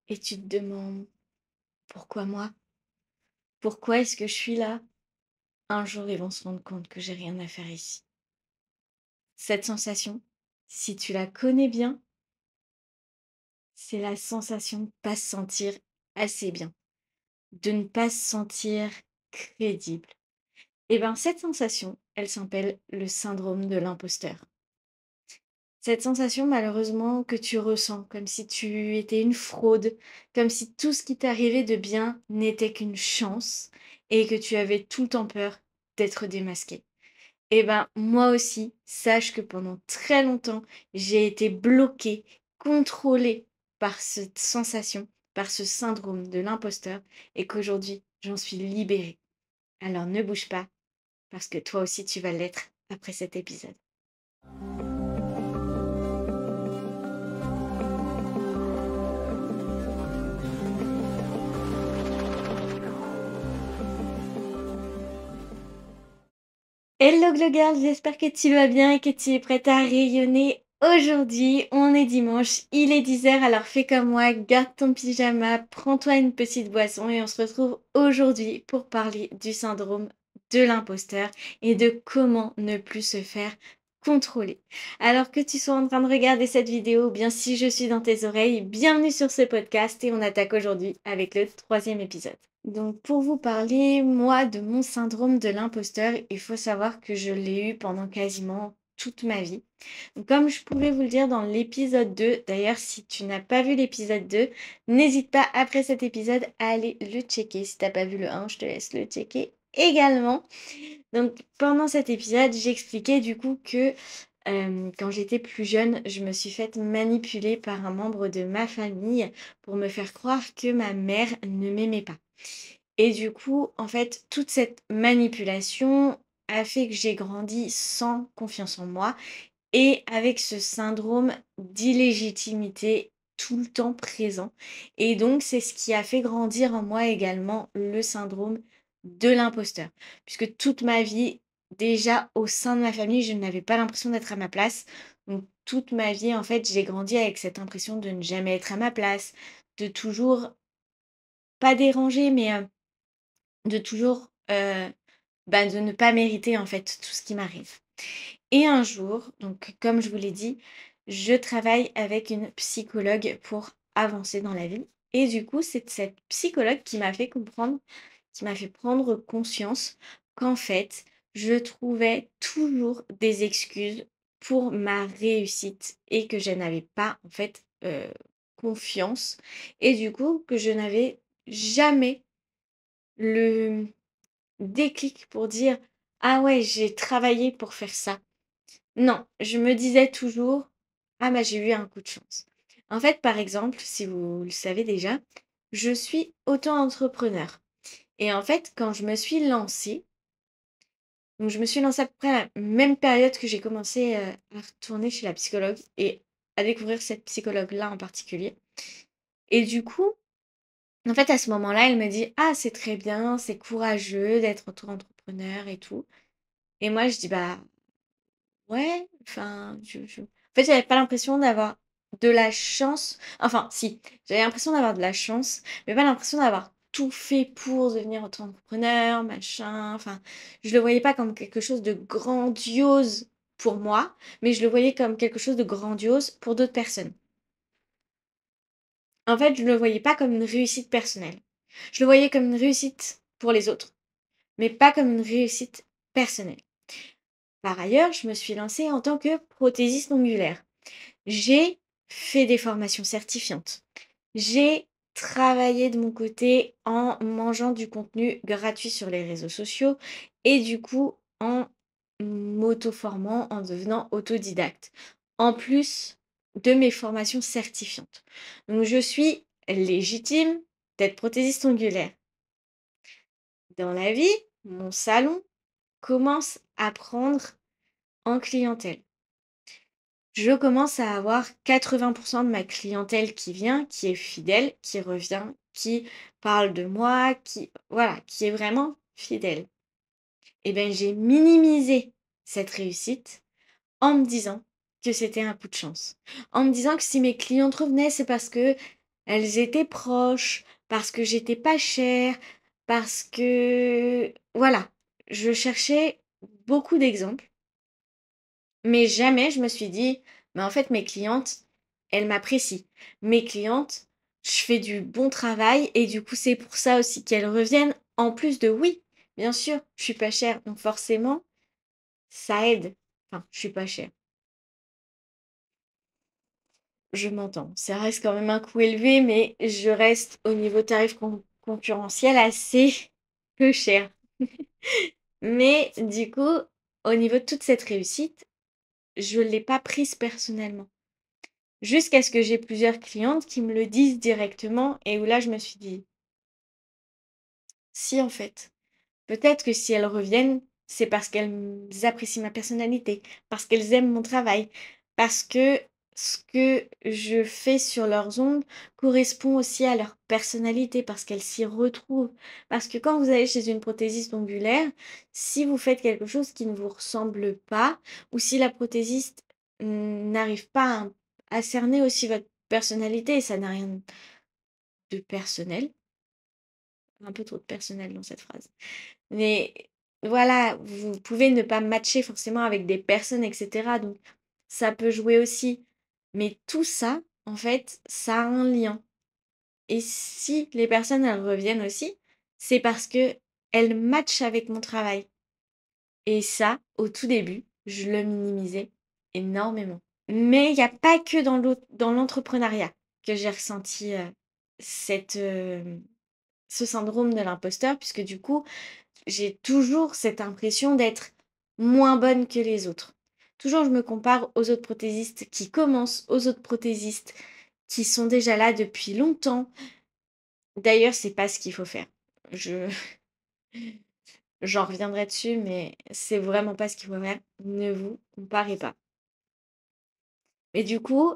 et tu te demandes: «Pourquoi moi? Pourquoi est-ce que je suis là?» Un jour, ils vont se rendre compte que j'ai rien à faire ici. Cette sensation, si tu la connais bien, c'est la sensation de ne pas se sentir assez bien, de ne pas se sentir crédible. Et ben, cette sensation, elle s'appelle le syndrome de l'imposteur. Cette sensation, malheureusement, que tu ressens, comme si tu étais une fraude, comme si tout ce qui t'arrivait de bien n'était qu'une chance et que tu avais tout le temps peur d'être démasqué. Eh ben, moi aussi, sache que pendant très longtemps, j'ai été bloquée, contrôlée par cette sensation, par ce syndrome de l'imposteur et qu'aujourd'hui, j'en suis libérée. Alors ne bouge pas, parce que toi aussi, tu vas l'être après cet épisode. Hello Glow Girl, j'espère que tu vas bien et que tu es prête à rayonner. Aujourd'hui, on est dimanche, il est 10h, alors fais comme moi, garde ton pyjama, prends-toi une petite boisson et on se retrouve aujourd'hui pour parler du syndrome de l'imposteur et de comment ne plus se faire contrôler. Alors que tu sois en train de regarder cette vidéo, ou bien si je suis dans tes oreilles, bienvenue sur ce podcast et on attaque aujourd'hui avec le 3e épisode. Donc pour vous parler, moi, de mon syndrome de l'imposteur, il faut savoir que je l'ai eu pendant quasiment toute ma vie. Donc, comme je pouvais vous le dire dans l'épisode 2, d'ailleurs si tu n'as pas vu l'épisode 2, n'hésite pas après cet épisode à aller le checker. Si tu n'as pas vu le 1, je te laisse le checker également. Donc pendant cet épisode, j'expliquais du coup que quand j'étais plus jeune, je me suis faite manipuler par un membre de ma famille pour me faire croire que ma mère ne m'aimait pas. Et du coup, en fait, toute cette manipulation a fait que j'ai grandi sans confiance en moi et avec ce syndrome d'illégitimité tout le temps présent. Et donc, c'est ce qui a fait grandir en moi également le syndrome de l'imposteur. Puisque toute ma vie, déjà au sein de ma famille, je n'avais pas l'impression d'être à ma place. Donc, toute ma vie, en fait, j'ai grandi avec cette impression de ne jamais être à ma place, de toujours, pas déranger, mais de toujours, de ne pas mériter en fait tout ce qui m'arrive. Et un jour, donc comme je vous l'ai dit, je travaille avec une psychologue pour avancer dans la vie. Et du coup, c'est cette psychologue qui m'a fait comprendre, qui m'a fait prendre conscience qu'en fait, je trouvais toujours des excuses pour ma réussite et que je n'avais pas en fait confiance. Et du coup, que je n'avais jamais le déclic pour dire: «Ah ouais, j'ai travaillé pour faire ça». Non, je me disais toujours: «Ah bah, j'ai eu un coup de chance». En fait, par exemple, si vous le savez déjà, je suis auto-entrepreneur et en fait, quand je me suis lancée, donc je me suis lancée à peu près à la même période que j'ai commencé, à retourner chez la psychologue et à découvrir cette psychologue-là en particulier et du coup, en fait, à ce moment-là, elle me dit: «Ah, c'est très bien, c'est courageux d'être auto-entrepreneur et tout». Et moi, je dis: «Bah, ouais, enfin, en fait, j'avais pas l'impression d'avoir de la chance. Enfin, si, j'avais l'impression d'avoir de la chance, mais pas l'impression d'avoir tout fait pour devenir auto-entrepreneur, machin. Enfin, je le voyais pas comme quelque chose de grandiose pour moi, mais je le voyais comme quelque chose de grandiose pour d'autres personnes. En fait, je le voyais pas comme une réussite personnelle. Je le voyais comme une réussite pour les autres, mais pas comme une réussite personnelle. Par ailleurs, je me suis lancée en tant que prothésiste ongulaire. J'ai fait des formations certifiantes. J'ai travaillé de mon côté en mangeant du contenu gratuit sur les réseaux sociaux et du coup en m'auto-formant, en devenant autodidacte. En plus de mes formations certifiantes. Donc je suis légitime d'être prothésiste ongulaire. Dans la vie, mon salon commence à prendre en clientèle. Je commence à avoir 80 de ma clientèle qui vient, qui est fidèle, qui revient, qui parle de moi, qui voilà, qui est vraiment fidèle. Et ben, j'ai minimisé cette réussite en me disant que c'était un coup de chance. En me disant que si mes clientes revenaient, c'est parce que elles étaient proches, parce que j'étais pas chère, parce que voilà, je cherchais beaucoup d'exemples, mais jamais je me suis dit: «Mais en fait mes clientes, elles m'apprécient. Mes clientes, je fais du bon travail et du coup c'est pour ça aussi qu'elles reviennent». En plus de oui, bien sûr, je suis pas chère, donc forcément ça aide. Enfin, je suis pas chère. Je m'entends. Ça reste quand même un coût élevé, mais je reste au niveau tarif concurrentiel assez peu cher. Mais du coup, au niveau de toute cette réussite, je ne l'ai pas prise personnellement. Jusqu'à ce que j'ai plusieurs clientes qui me le disent directement et où là, je me suis dit, si en fait, peut-être que si elles reviennent, c'est parce qu'elles apprécient ma personnalité, parce qu'elles aiment mon travail, parce que ce que je fais sur leurs ongles correspond aussi à leur personnalité, parce qu'elles s'y retrouvent. Parce que quand vous allez chez une prothésiste ongulaire, si vous faites quelque chose qui ne vous ressemble pas, ou si la prothésiste n'arrive pas à cerner aussi votre personnalité, et ça n'a rien de personnel, un peu trop de personnel dans cette phrase. Mais voilà, vous pouvez ne pas matcher forcément avec des personnes, et cetera, donc ça peut jouer aussi. Mais tout ça, en fait, ça a un lien. Et si les personnes, elles reviennent aussi, c'est parce qu'elles matchent avec mon travail. Et ça, au tout début, je le minimisais énormément. Mais il n'y a pas que dans l'entrepreneuriat que j'ai ressenti cette, ce syndrome de l'imposteur, puisque du coup, j'ai toujours cette impression d'être moins bonne que les autres. Toujours, je me compare aux autres prothésistes qui commencent, aux autres prothésistes qui sont déjà là depuis longtemps. D'ailleurs, c'est pas ce qu'il faut faire. Je J'en reviendrai dessus, mais c'est vraiment pas ce qu'il faut faire. Ne vous comparez pas. Mais du coup,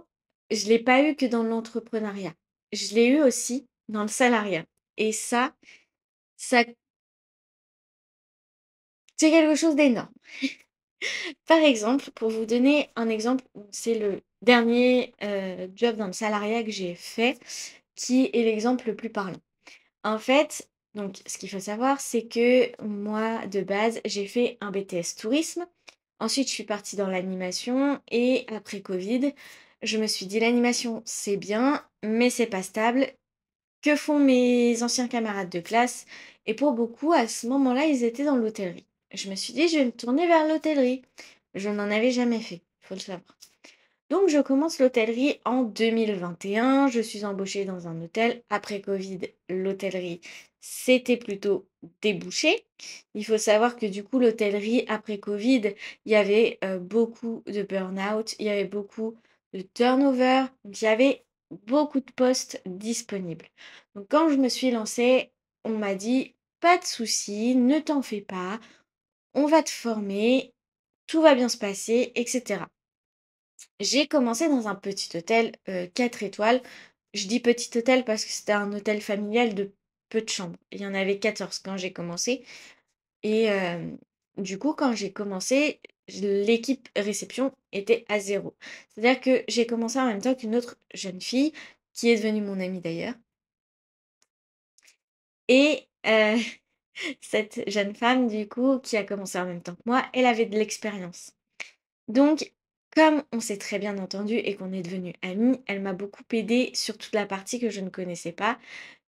je l'ai pas eu que dans l'entrepreneuriat. Je l'ai eu aussi dans le salariat. Et ça, c'est quelque chose d'énorme. Par exemple, pour vous donner un exemple, c'est le dernier job dans le salariat que j'ai fait, qui est l'exemple le plus parlant. En fait, donc ce qu'il faut savoir, c'est que moi, de base, j'ai fait un BTS tourisme. Ensuite, je suis partie dans l'animation et après Covid, je me suis dit l'animation, c'est bien, mais c'est pas stable. Que font mes anciens camarades de classe? Et pour beaucoup, à ce moment-là, ils étaient dans l'hôtellerie. Je me suis dit, je vais me tourner vers l'hôtellerie. Je n'en avais jamais fait, il faut le savoir. Donc, je commence l'hôtellerie en 2021. Je suis embauchée dans un hôtel. Après Covid, l'hôtellerie, c'était plutôt débouché. Il faut savoir que du coup, l'hôtellerie, après Covid, il y avait beaucoup de burn-out, il y avait beaucoup de turnover. Donc, il y avait beaucoup de postes disponibles. Donc, quand je me suis lancée, on m'a dit, pas de souci, ne t'en fais pas, on va te former, tout va bien se passer, etc. J'ai commencé dans un petit hôtel 4 étoiles. Je dis petit hôtel parce que c'était un hôtel familial de peu de chambres. Il y en avait 14 quand j'ai commencé. Et du coup, quand j'ai commencé, l'équipe réception était à zéro. C'est-à-dire que j'ai commencé en même temps qu'une autre jeune fille, qui est devenue mon amie d'ailleurs. Et cette jeune femme, du coup, qui a commencé en même temps que moi, elle avait de l'expérience. Donc, comme on s'est très bien entendu et qu'on est devenus amis, elle m'a beaucoup aidée sur toute la partie que je ne connaissais pas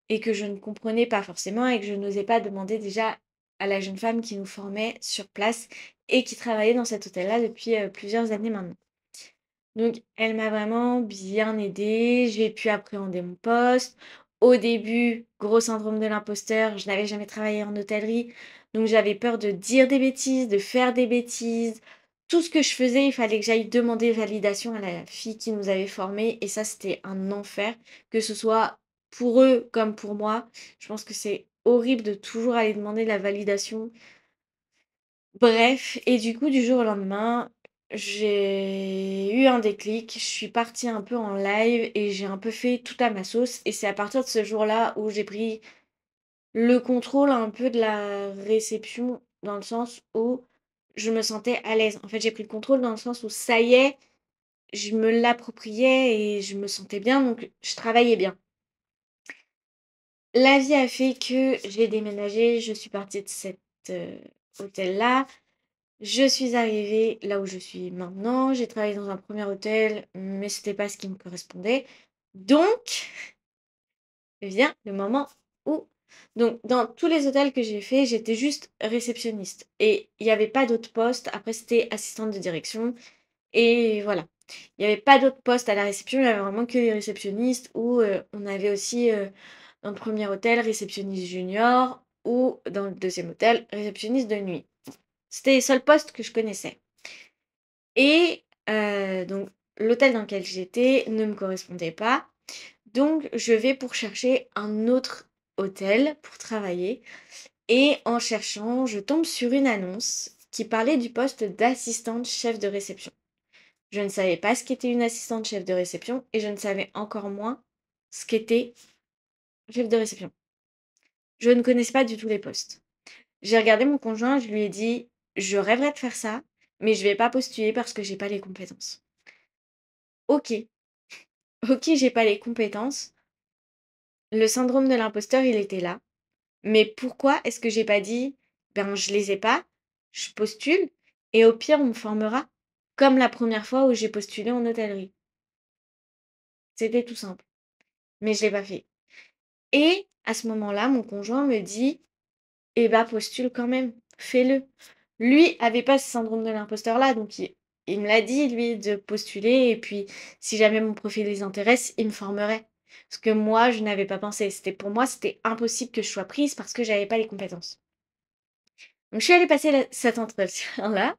et que je ne comprenais pas forcément et que je n'osais pas demander déjà à la jeune femme qui nous formait sur place et qui travaillait dans cet hôtel-là depuis plusieurs années maintenant. Donc, elle m'a vraiment bien aidée, j'ai pu appréhender mon poste. Au début, gros syndrome de l'imposteur, je n'avais jamais travaillé en hôtellerie, donc j'avais peur de dire des bêtises, de faire des bêtises. Tout ce que je faisais, il fallait que j'aille demander validation à la fille qui nous avait formés, et ça, c'était un enfer, que ce soit pour eux comme pour moi. Je pense que c'est horrible de toujours aller demander la validation. Bref, et du coup, du jour au lendemain, j'ai eu un déclic, je suis partie un peu en live et j'ai un peu fait tout à ma sauce. Et c'est à partir de ce jour-là où j'ai pris le contrôle un peu de la réception, dans le sens où je me sentais à l'aise. En fait, j'ai pris le contrôle dans le sens où ça y est, je me l'appropriais et je me sentais bien, donc je travaillais bien. La vie a fait que j'ai déménagé, je suis partie de cet, hôtel-là. Je suis arrivée là où je suis maintenant. J'ai travaillé dans un premier hôtel, mais c'était pas ce qui me correspondait. Donc, vient le moment où donc dans tous les hôtels que j'ai fait, j'étais juste réceptionniste et il y avait pas d'autres postes. Après, c'était assistante de direction et voilà. Il y avait pas d'autres postes à la réception, il y avait vraiment que les réceptionnistes ou on avait aussi, dans le premier hôtel, réceptionniste junior ou dans le deuxième hôtel, réceptionniste de nuit. C'était les seuls postes que je connaissais et donc l'hôtel dans lequel j'étais ne me correspondait pas. Donc je vais pour chercher un autre hôtel pour travailler et en cherchant, je tombe sur une annonce qui parlait du poste d'assistante chef de réception. Je ne savais pas ce qu'était une assistante chef de réception et je ne savais encore moins ce qu'était chef de réception. Je ne connaissais pas du tout les postes. J'ai regardé mon conjoint, je lui ai dit: «Je rêverais de faire ça, mais je vais pas postuler parce que j'ai pas les compétences». OK, OK, j'ai pas les compétences. Le syndrome de l'imposteur, il était là. Mais pourquoi est-ce que j'ai pas dit: «Ben, je les ai pas, je postule et au pire on me formera», comme la première fois où j'ai postulé en hôtellerie? C'était tout simple, mais je l'ai pas fait et à ce moment-là, mon conjoint me dit: «Eh bah, postule quand même, fais-le». Lui avait pas ce syndrome de l'imposteur-là, donc il me l'a dit lui de postuler et puis si jamais mon profil les intéresse, il me formerait. Parce que moi, je n'avais pas pensé. C'était pour moi, c'était impossible que je sois prise parce que j'avais pas les compétences. Donc je suis allée passer cet entretien-là.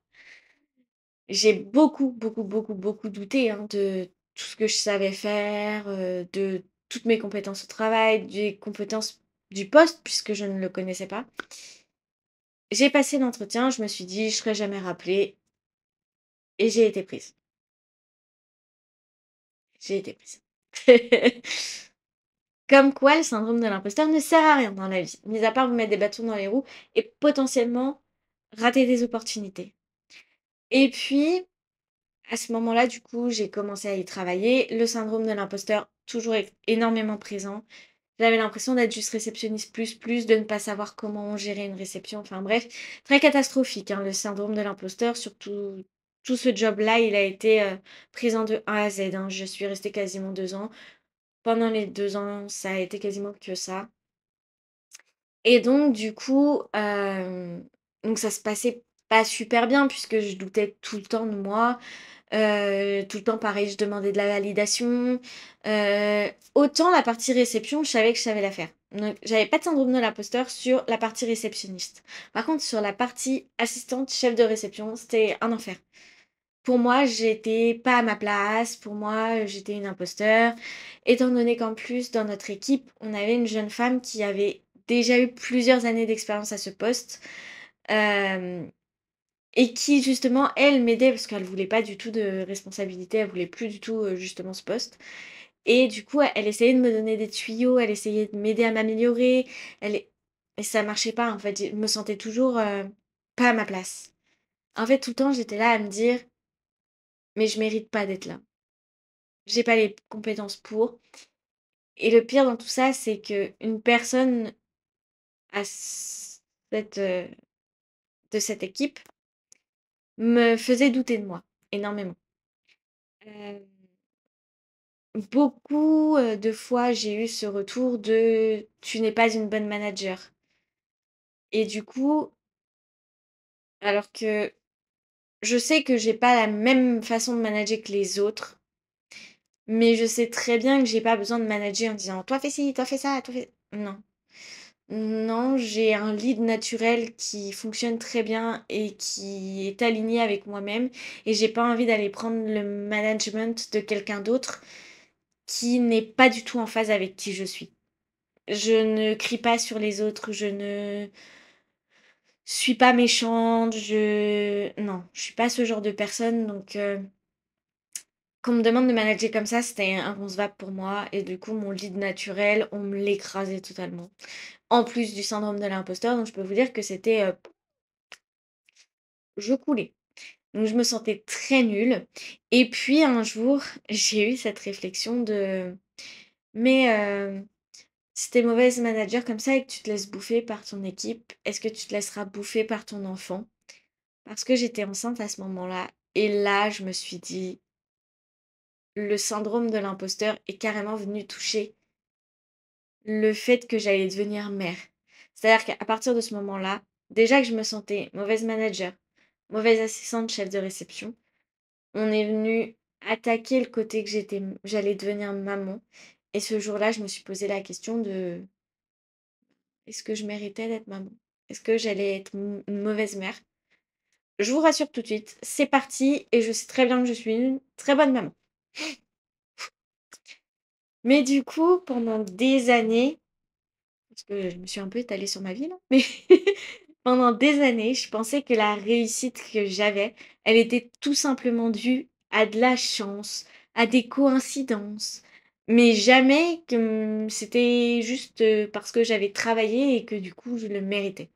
J'ai beaucoup, beaucoup, beaucoup, beaucoup douté, hein, de tout ce que je savais faire, de toutes mes compétences au travail, des compétences du poste puisque je ne le connaissais pas. J'ai passé l'entretien, je me suis dit: «Je serai jamais rappelée» et j'ai été prise. J'ai été prise. Comme quoi le syndrome de l'imposteur ne sert à rien dans la vie, mis à part vous mettre des bâtons dans les roues et potentiellement rater des opportunités. Et puis à ce moment-là, du coup, j'ai commencé à y travailler. Le syndrome de l'imposteur, toujours énormément présent. J'avais l'impression d'être juste réceptionniste plus, plus, de ne pas savoir comment gérer une réception. Enfin bref, très catastrophique, hein, le syndrome de l'imposteur. Surtout, tout ce job-là, il a été présent de A à Z, hein. Je suis restée quasiment 2 ans. Pendant les 2 ans, ça a été quasiment que ça. Et donc, du coup, donc ça se passait pas super bien puisque je doutais tout le temps de moi. Tout le temps pareil, je demandais de la validation. Autant la partie réception, je savais que je savais la faire. Donc j'avais pas de syndrome de l'imposteur sur la partie réceptionniste. Par contre, sur la partie assistante chef de réception, c'était un enfer. Pour moi, j'étais pas à ma place, pour moi, j'étais une imposteur. Étant donné qu'en plus, dans notre équipe, on avait une jeune femme qui avait déjà eu plusieurs années d'expérience à ce poste. Hem et qui justement, elle, m'aidait parce qu'elle voulait pas du tout de responsabilité, elle voulait plus du tout, justement ce poste et du coup, elle essayait de me donner des tuyaux, elle essayait de m'aider à m'améliorer, elle et ça marchait pas en fait, je me sentais toujours, pas à ma place. En fait, tout le temps, j'étais là à me dire: «Mais je mérite pas d'être là. J'ai pas les compétences pour» et le pire dans tout ça, c'est qu'une personne à cette, de cette équipe me faisait douter de moi, énormément. Hem Beaucoup, de fois, j'ai eu ce retour de: «Tu n'es pas une bonne manager» et du coup, alors que je sais que j'ai pas la même façon de manager que les autres, mais je sais très bien que j'ai pas besoin de manager en disant: «Toi fais ci, toi fais ça, toi fais» non. Non, j'ai un lead naturel qui fonctionne très bien et qui est aligné avec moi-même et j'ai pas envie d'aller prendre le management de quelqu'un d'autre qui n'est pas du tout en phase avec qui je suis. Je ne crie pas sur les autres, je ne suis pas méchante, non, je suis pas ce genre de personne donc qu'on me demande de manager comme ça, c'était inconcevable pour moi et du coup, mon lead naturel, on me l'écrasait totalement. En plus du syndrome de l'imposteur, donc je peux vous dire que c'était, je coulais. Donc je me sentais très nulle et puis un jour, j'ai eu cette réflexion de: «Mais si tu es mauvaise manager comme ça et que tu te laisses bouffer par ton équipe, est-ce que tu te laisseras bouffer par ton enfant? Parce que j'étais enceinte à ce moment-là et là, je me suis dit: «Le syndrome de l'imposteur est carrément venu toucher le fait que j'allais devenir mère». C'est-à-dire qu'à partir de ce moment-là, déjà que je me sentais mauvaise manager, mauvaise assistante chef de réception, on est venu attaquer le côté que j'allais devenir maman et ce jour-là, je me suis posé la question de: «Est-ce que je méritais d'être maman? Est-ce que j'allais être une mauvaise mère?» Je vous rassure tout de suite, c'est parti et je sais très bien que je suis une très bonne maman. Mais du coup, pendant des années, parce que je me suis un peu étalée sur ma vie là, mais pendant des années, je pensais que la réussite que j'avais, elle était tout simplement due à de la chance, à des coïncidences, mais jamais que, c'était juste, parce que j'avais travaillé et que du coup je le méritais.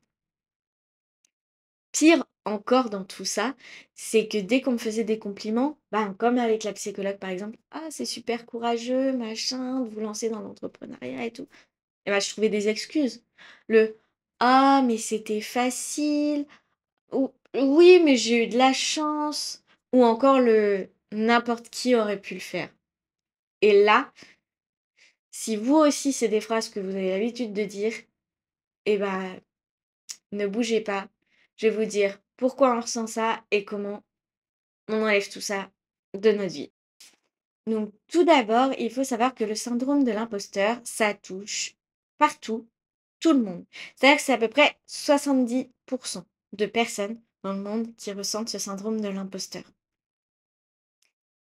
Pire encore dans tout ça, c'est que dès qu'on me faisait des compliments, ben, comme avec la psychologue par exemple: «Ah c'est super courageux, machin, de vous lancer dans l'entrepreneuriat et tout». Et ben je trouvais des excuses. Le: «Ah mais c'était facile» ou «Oui mais j'ai eu de la chance» ou encore le: «N'importe qui aurait pu le faire». Et là, si vous aussi c'est des phrases que vous avez l'habitude de dire, et ben ne bougez pas. Je vais vous dire pourquoi on ressent ça et comment on enlève tout ça de notre vie. Donc, tout d'abord, il faut savoir que le syndrome de l'imposteur, ça touche partout, tout le monde. C'est-à-dire que c'est à peu près 70% de personnes dans le monde qui ressentent ce syndrome de l'imposteur.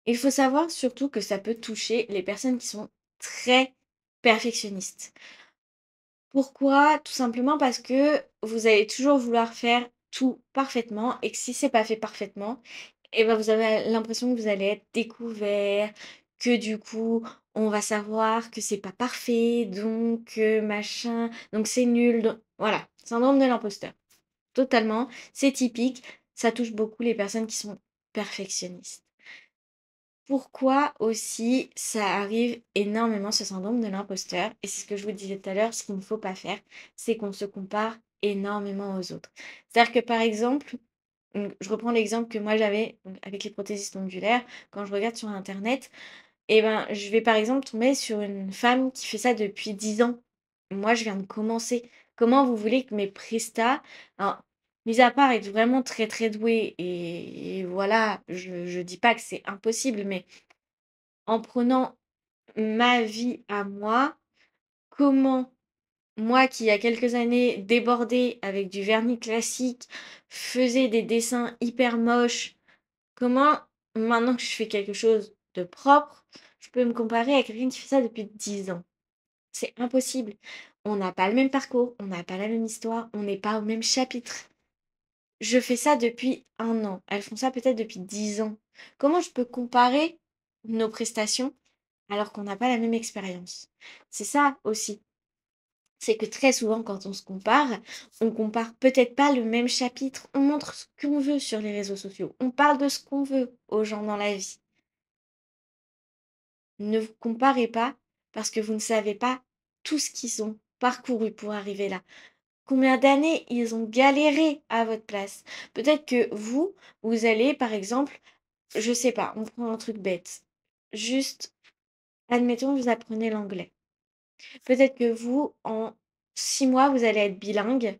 Il faut savoir surtout que ça peut toucher les personnes qui sont très perfectionnistes. Pourquoi? Tout simplement parce que vous allez toujours vouloir faire tout parfaitement et que si c'est pas fait parfaitement, et ben vous avez l'impression que vous allez être découvert, que du coup, on va savoir que c'est pas parfait, donc machin, donc c'est nul, donc voilà, syndrome de l'imposteur. Totalement, c'est typique, ça touche beaucoup les personnes qui sont perfectionnistes. Pourquoi aussi ça arrive énormément ce syndrome de l'imposteur? Et c'est ce que je vous disais tout à l'heure, ce qu'il ne faut pas faire, c'est qu'on se compare énormément aux autres. C'est-à-dire que par exemple, je reprends l'exemple que moi j'avais donc avec les prothésistes ondulaires, quand je regarde sur internet, et ben je vais par exemple tomber sur une femme qui fait ça depuis 10 ans. Moi je viens de commencer. Comment vous voulez que mes prestats, alors, mis à part être vraiment très très douée et voilà, je dis pas que c'est impossible, mais en prenant ma vie à moi, comment moi qui, il y a quelques années, débordais avec du vernis classique, faisais des dessins hyper moches, comment maintenant que je fais quelque chose de propre, je peux me comparer à quelqu'un qui fait ça depuis 10 ans? C'est impossible. On n'a pas le même parcours, on n'a pas la même histoire, on n'est pas au même chapitre. Je fais ça depuis 1 an. Elles font ça peut-être depuis 10 ans. Comment je peux comparer nos prestations alors qu'on n'a pas la même expérience? C'est ça aussi. C'est que très souvent, quand on compare peut-être pas le même chapitre. On montre ce qu'on veut sur les réseaux sociaux. On parle de ce qu'on veut aux gens dans la vie. Ne vous comparez pas parce que vous ne savez pas tout ce qu'ils ont parcouru pour arriver là. Combien d'années ils ont galéré à votre place. Peut-être que vous, vous allez, par exemple, je sais pas, on prend un truc bête. Juste, admettons, vous apprenez l'anglais. Peut-être que vous, en 6 mois, vous allez être bilingue,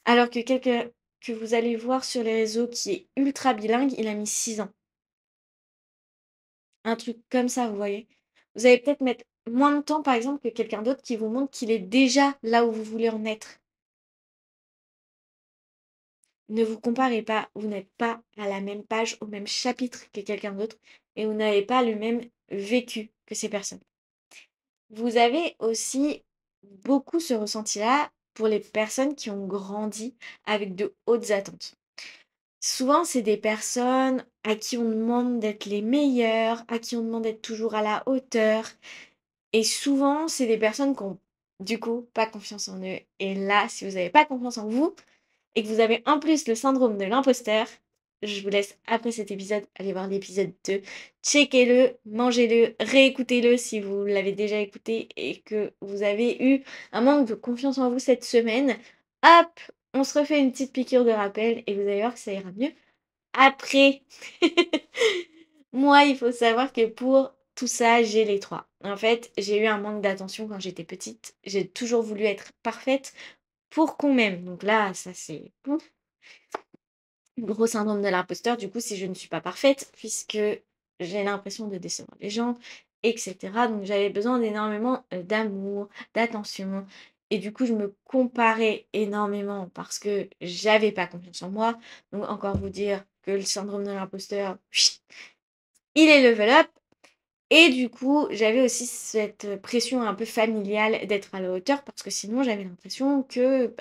alors que quelqu'un que vous allez voir sur les réseaux qui est ultra bilingue, il a mis 6 ans. Un truc comme ça, vous voyez? Vous allez peut-être mettre moins de temps, par exemple, que quelqu'un d'autre qui vous montre qu'il est déjà là où vous voulez en être. Ne vous comparez pas, vous n'êtes pas à la même page, au même chapitre que quelqu'un d'autre et vous n'avez pas le même vécu que ces personnes. Vous avez aussi beaucoup ce ressenti-là pour les personnes qui ont grandi avec de hautes attentes. Souvent, c'est des personnes à qui on demande d'être les meilleures, à qui on demande d'être toujours à la hauteur. Et souvent, c'est des personnes qui ont, du coup, pas confiance en eux. Et là, si vous n'avez pas confiance en vous et que vous avez en plus le syndrome de l'imposteur, je vous laisse après cet épisode aller voir l'épisode 2. Checkez-le, mangez-le, réécoutez-le si vous l'avez déjà écouté et que vous avez eu un manque de confiance en vous cette semaine. Hop, on se refait une petite piqûre de rappel et vous allez voir que ça ira mieux après. Moi, il faut savoir que pour tout ça, j'ai les 3. En fait, j'ai eu un manque d'attention quand j'étais petite. J'ai toujours voulu être parfaite pour qu'on m'aime. Donc là, ça c'est pouf, gros syndrome de l'imposteur. Du coup, si je ne suis pas parfaite, puisque j'ai l'impression de décevoir les gens, etc. Donc j'avais besoin d'énormément d'amour, d'attention. Et du coup, je me comparais énormément parce que j'avais pas confiance en moi. Donc encore vous dire que le syndrome de l'imposteur, il est level up. Et du coup, j'avais aussi cette pression un peu familiale d'être à la hauteur parce que sinon j'avais l'impression que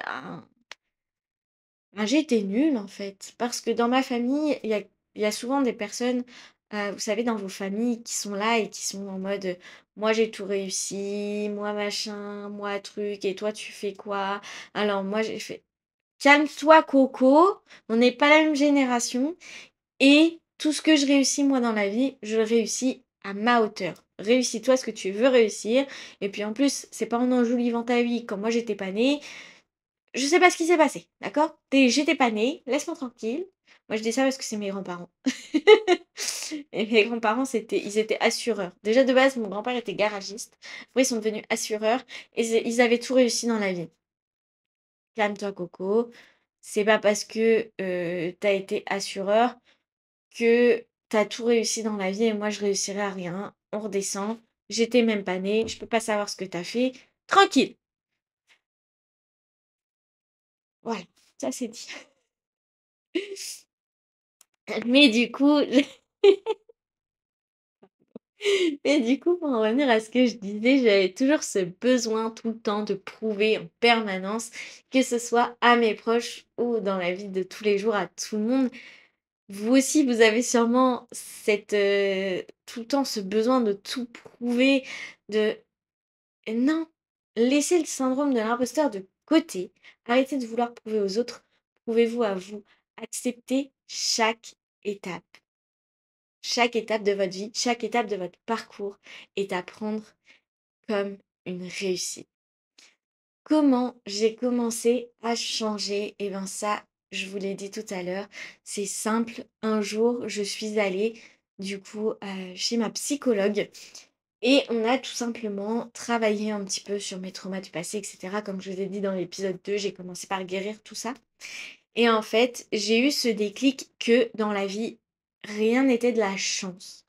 j'étais nulle en fait. Parce que dans ma famille, il y a souvent des personnes, vous savez, dans vos familles qui sont là et qui sont en mode moi j'ai tout réussi, moi machin, moi truc, et toi tu fais quoi? Alors moi j'ai fait calme-toi Coco, on n'est pas la même génération. Et tout ce que je réussis moi dans la vie, je le réussis à ma hauteur. Réussis-toi ce que tu veux réussir. Et puis en plus, c'est pas en enjolivant ta vie. Quand moi j'étais pas née, je sais pas ce qui s'est passé, d'accord? J'étais pas née, laisse-moi tranquille. Moi je dis ça parce que c'est mes grands-parents. Et mes grands-parents, ils étaient assureurs. Déjà de base, mon grand-père était garagiste. Après, ils sont devenus assureurs. Et ils avaient tout réussi dans la vie. Calme-toi, Coco. C'est pas parce que t'as été assureur que t'as tout réussi dans la vie et moi je réussirai à rien. On redescend. J'étais même pas née. Je peux pas savoir ce que t'as fait. Tranquille. Voilà. Ça c'est dit. Mais du coup, mais du coup, pour en revenir à ce que je disais, j'avais toujours ce besoin tout le temps de prouver en permanence, que ce soit à mes proches ou dans la vie de tous les jours à tout le monde. Vous aussi, vous avez sûrement tout le temps ce besoin de tout prouver, de non, laissez le syndrome de l'imposteur de côté. Arrêtez de vouloir prouver aux autres. Prouvez-vous à vous. Acceptez étape. Chaque étape de votre vie, chaque étape de votre parcours est à prendre comme une réussite. Comment j'ai commencé à changer? Eh bien ça, je vous l'ai dit tout à l'heure, c'est simple. Un jour, je suis allée du coup chez ma psychologue et on a tout simplement travaillé un petit peu sur mes traumas du passé, etc. Comme je vous ai dit dans l'épisode 2, j'ai commencé par guérir tout ça. Et en fait, j'ai eu ce déclic que dans la vie, rien n'était de la chance,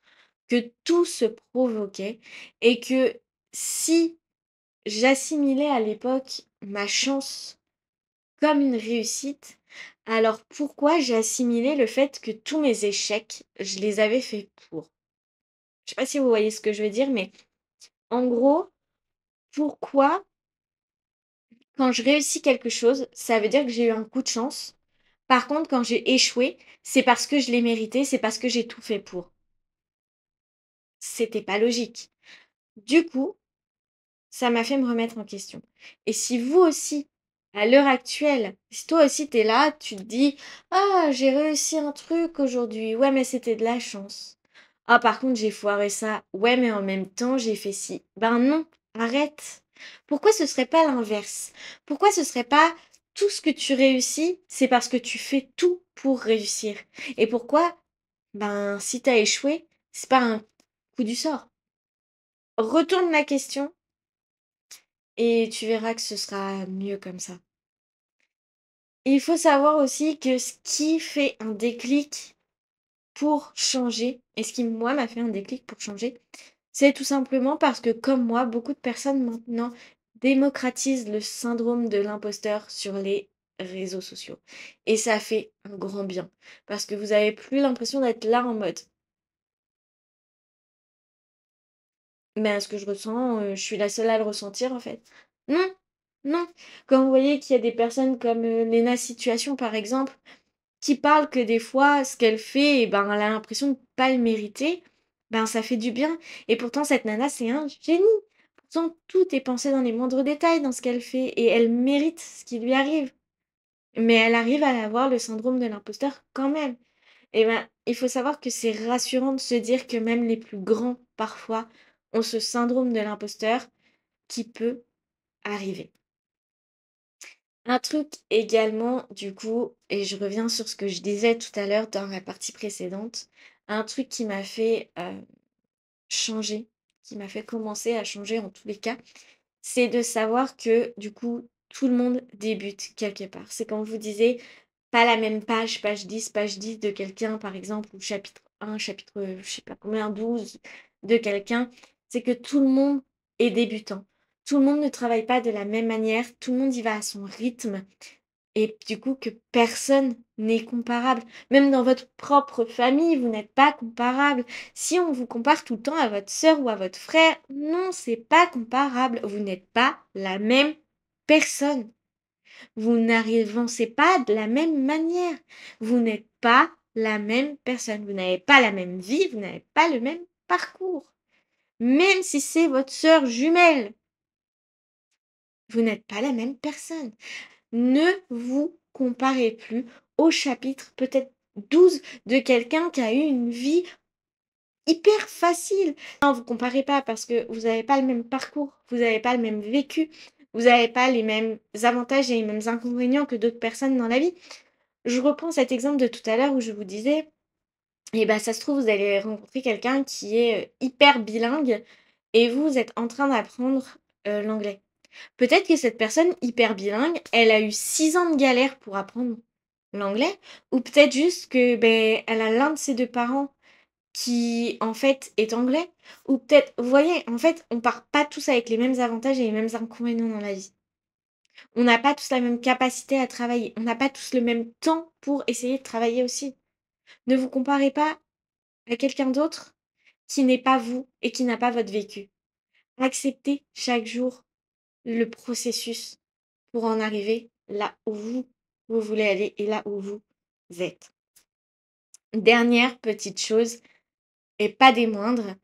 que tout se provoquait et que si j'assimilais à l'époque ma chance comme une réussite, alors pourquoi j'ai assimilé le fait que tous mes échecs, je les avais fait pour? Je sais pas si vous voyez ce que je veux dire, mais en gros, pourquoi quand je réussis quelque chose, ça veut dire que j'ai eu un coup de chance. Par contre, quand j'ai échoué, c'est parce que je l'ai mérité, c'est parce que j'ai tout fait pour. C'était pas logique. Du coup, ça m'a fait me remettre en question. Et si vous aussi, à l'heure actuelle, si toi aussi t'es là, tu te dis: «Ah, j'ai réussi un truc aujourd'hui. Ouais, mais c'était de la chance. Ah, par contre, j'ai foiré ça. Ouais, mais en même temps, j'ai fait ci». Ben non, arrête. Pourquoi ce serait pas l'inverse? Pourquoi ce serait pas tout ce que tu réussis, c'est parce que tu fais tout pour réussir? Et pourquoi, ben, si t'as échoué, c'est pas un coup du sort? Retourne la question et tu verras que ce sera mieux comme ça. Il faut savoir aussi que ce qui fait un déclic pour changer, et ce qui, moi, m'a fait un déclic pour changer, c'est tout simplement parce que, comme moi, beaucoup de personnes maintenant démocratisent le syndrome de l'imposteur sur les réseaux sociaux. Et ça fait un grand bien. Parce que vous avez plus l'impression d'être là en mode mais ce que je ressens, je suis la seule à le ressentir en fait. Non, non. Quand vous voyez qu'il y a des personnes comme, Léna Situation par exemple, qui parlent que des fois ce qu'elle fait et ben, elle a l'impression de pas le mériter, ben, ça fait du bien et pourtant cette nana c'est un génie. Pourtant tout est pensé dans les moindres détails dans ce qu'elle fait et elle mérite ce qui lui arrive. Mais elle arrive à avoir le syndrome de l'imposteur quand même. Et ben, il faut savoir que c'est rassurant de se dire que même les plus grands, parfois, ont ce syndrome de l'imposteur qui peut arriver. Un truc également, du coup, et je reviens sur ce que je disais tout à l'heure dans la partie précédente, un truc qui m'a fait changer, qui m'a fait commencer à changer en tous les cas, c'est de savoir que du coup, tout le monde débute quelque part. C'est quand vous disiez pas la même page, page 10 de quelqu'un, par exemple, ou chapitre un chapitre, je sais pas combien, 12 de quelqu'un, c'est que tout le monde est débutant. Tout le monde ne travaille pas de la même manière, tout le monde y va à son rythme et du coup que personne n'est comparable. Même dans votre propre famille, vous n'êtes pas comparable. Si on vous compare tout le temps à votre sœur ou à votre frère, non, c'est pas comparable. Vous n'êtes pas la même personne. Vous n'avancez pas de la même manière. Vous n'êtes pas la même personne. Vous n'avez pas la même vie, vous n'avez pas le même parcours. Même si c'est votre sœur jumelle, vous n'êtes pas la même personne. Ne vous comparez plus au chapitre peut-être 12 de quelqu'un qui a eu une vie hyper facile. Non, vous comparez pas parce que vous n'avez pas le même parcours, vous n'avez pas le même vécu, vous n'avez pas les mêmes avantages et les mêmes inconvénients que d'autres personnes dans la vie. Je reprends cet exemple de tout à l'heure où je vous disais, et bah ça se trouve, vous allez rencontrer quelqu'un qui est hyper bilingue et vous êtes en train d'apprendre l'anglais. Peut-être que cette personne hyper bilingue, elle a eu 6 ans de galère pour apprendre l'anglais, ou peut-être juste que ben elle a l'un de ses 2 parents qui, en fait, est anglais, ou peut-être vous voyez, en fait, on part pas tous avec les mêmes avantages et les mêmes inconvénients dans la vie. On n'a pas tous la même capacité à travailler, on n'a pas tous le même temps pour essayer de travailler aussi. Ne vous comparez pas à quelqu'un d'autre qui n'est pas vous et qui n'a pas votre vécu. Acceptez chaque jour le processus pour en arriver là où vous voulez aller et là où vous êtes. Dernière petite chose, et pas des moindres,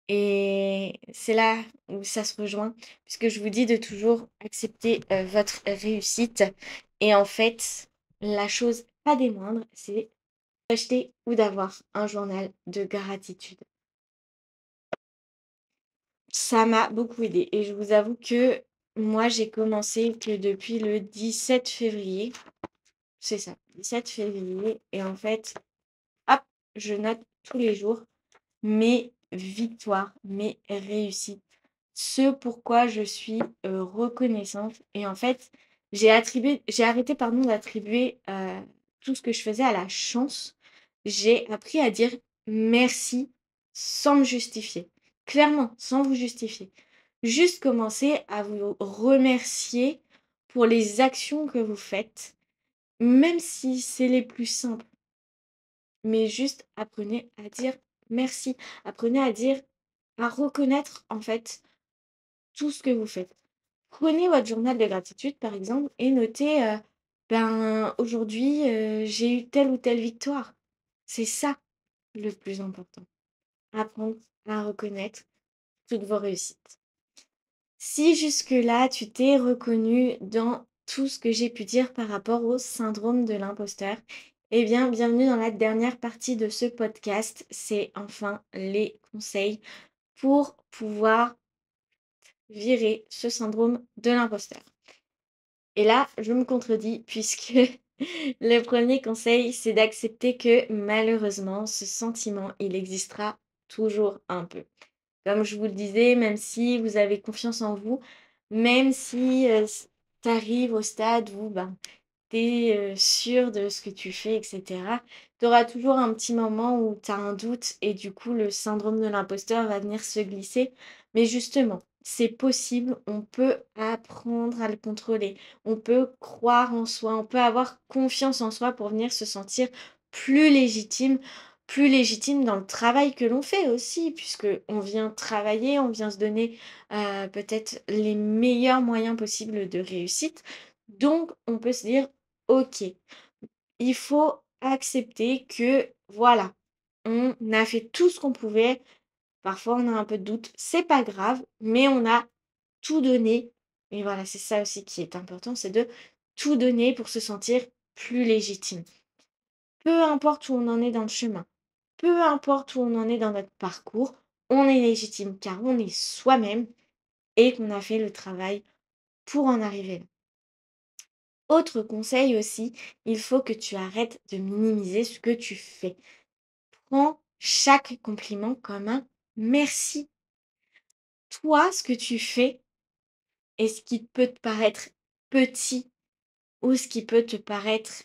et c'est là où ça se rejoint, puisque je vous dis de toujours accepter votre réussite. Et en fait, la chose pas des moindres, c'est d'acheter ou d'avoir un journal de gratitude. Ça m'a beaucoup aidé et je vous avoue que moi j'ai commencé que depuis le 17 février. C'est ça, 17 février et en fait, hop, je note tous les jours mes victoires, mes réussites, ce pourquoi je suis, reconnaissante et en fait, j'ai arrêté pardon d'attribuer, tout ce que je faisais à la chance. J'ai appris à dire merci sans me justifier. Clairement, sans vous justifier. Juste commencer à vous remercier pour les actions que vous faites, même si c'est les plus simples. Mais juste apprenez à dire merci. Apprenez à reconnaître en fait tout ce que vous faites. Prenez votre journal de gratitude par exemple et notez, ben aujourd'hui, j'ai eu telle ou telle victoire. C'est ça le plus important. Apprendre à reconnaître toutes vos réussites. Si jusque-là, tu t'es reconnu dans tout ce que j'ai pu dire par rapport au syndrome de l'imposteur, eh bien, bienvenue dans la dernière partie de ce podcast. C'est enfin les conseils pour pouvoir virer ce syndrome de l'imposteur. Et là, je me contredis puisque le premier conseil, c'est d'accepter que malheureusement, ce sentiment, il existera toujours un peu. Comme je vous le disais, même si vous avez confiance en vous, même si tu arrives au stade où ben, tu es sûr de ce que tu fais, etc., tu auras toujours un petit moment où tu as un doute et du coup le syndrome de l'imposteur va venir se glisser. Mais justement, c'est possible, on peut apprendre à le contrôler, on peut croire en soi, on peut avoir confiance en soi pour venir se sentir plus légitime, plus légitime dans le travail que l'on fait aussi, puisque on vient travailler, on vient se donner peut-être les meilleurs moyens possibles de réussite. Donc, on peut se dire, ok, il faut accepter que, voilà, on a fait tout ce qu'on pouvait. Parfois, on a un peu de doute, c'est pas grave, mais on a tout donné. Et voilà, c'est ça aussi qui est important, c'est de tout donner pour se sentir plus légitime. Peu importe où on en est dans le chemin, peu importe où on en est dans notre parcours, on est légitime car on est soi-même et qu'on a fait le travail pour en arriver là. Autre conseil aussi, il faut que tu arrêtes de minimiser ce que tu fais. Prends chaque compliment comme un merci. Toi, ce que tu fais et ce qui peut te paraître petit ou ce qui peut te paraître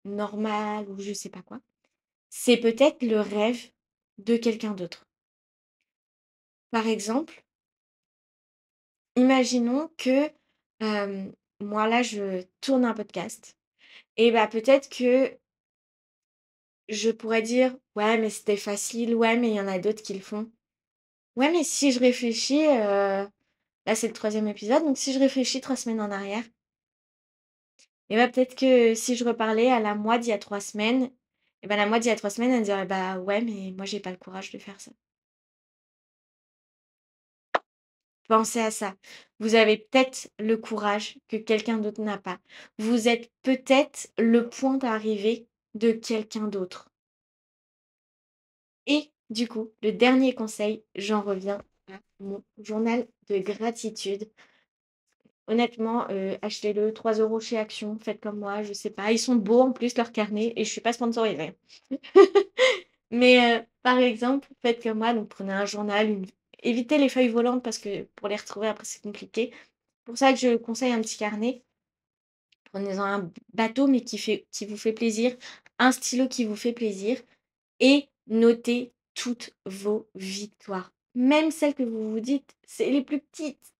normal ou je sais pas quoi, c'est peut-être le rêve de quelqu'un d'autre. Par exemple, imaginons que moi là, je tourne un podcast et bah peut-être que je pourrais dire: «Ouais, mais c'était facile, ouais, mais il y en a d'autres qui le font». Ouais, mais si je réfléchis, là, c'est le troisième épisode, donc si je réfléchis 3 semaines en arrière, et bah, peut-être que si je reparlais à la moi d'il y a 3 semaines, et bah, la moi d'il y a 3 semaines, elle me dirait: «Bah, ouais, mais moi, j'ai pas le courage de faire ça». Pensez à ça. Vous avez peut-être le courage que quelqu'un d'autre n'a pas. Vous êtes peut-être le point d'arrivée de quelqu'un d'autre. Et du coup, le dernier conseil, j'en reviens à mon journal de gratitude. Honnêtement, achetez-le, 3 € chez Action, faites comme moi, je sais pas. Ils sont beaux en plus leurs carnets et je suis pas sponsorisée. Mais, par exemple, faites comme moi, donc prenez un journal, évitez les feuilles volantes parce que pour les retrouver après c'est compliqué. Pour ça que je conseille un petit carnet. Prenez-en un bateau mais qui vous fait plaisir, un stylo qui vous fait plaisir et notez toutes vos victoires. Même celles que vous vous dites, c'est les plus petites.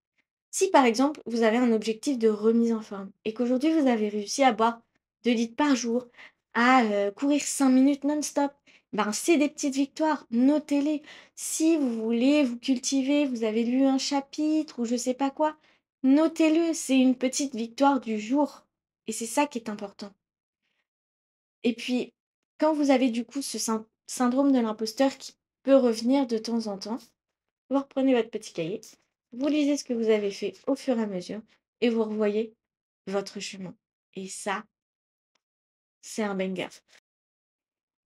Si par exemple, vous avez un objectif de remise en forme et qu'aujourd'hui vous avez réussi à boire 2 litres par jour, à courir 5 minutes non-stop, ben c'est des petites victoires, notez-les. Si vous voulez vous cultiver, vous avez lu un chapitre ou je sais pas quoi, notez-le, c'est une petite victoire du jour et c'est ça qui est important. Et puis, quand vous avez du coup ce syndrome de l'imposteur qui peut revenir de temps en temps, vous reprenez votre petit cahier, vous lisez ce que vous avez fait au fur et à mesure et vous revoyez votre chemin. Et ça, c'est un banger.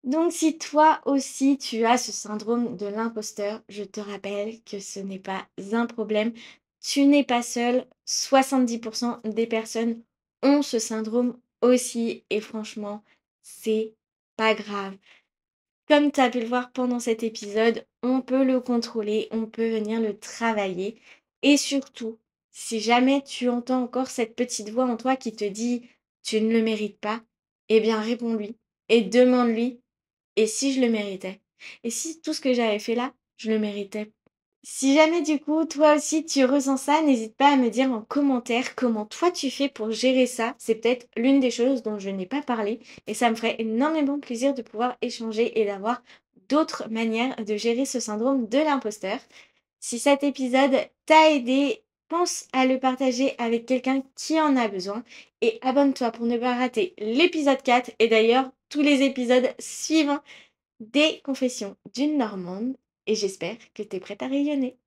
Donc si toi aussi tu as ce syndrome de l'imposteur, je te rappelle que ce n'est pas un problème. Tu n'es pas seul. 70% des personnes ont ce syndrome aussi. Et franchement, c'est pas grave. Comme tu as pu le voir pendant cet épisode, on peut le contrôler, on peut venir le travailler. Et surtout, si jamais tu entends encore cette petite voix en toi qui te dit tu ne le mérites pas, eh bien réponds-lui et demande-lui et si je le méritais? Et si tout ce que j'avais fait là, je le méritais? Si jamais du coup, toi aussi tu ressens ça, n'hésite pas à me dire en commentaire comment toi tu fais pour gérer ça. C'est peut-être l'une des choses dont je n'ai pas parlé et ça me ferait énormément plaisir de pouvoir échanger et d'avoir d'autres manières de gérer ce syndrome de l'imposteur. Si cet épisode t'a aidé, pense à le partager avec quelqu'un qui en a besoin et abonne-toi pour ne pas rater l'épisode 4 et d'ailleurs tous les épisodes suivants des Confessions d'une Normande et j'espère que tu es prête à rayonner.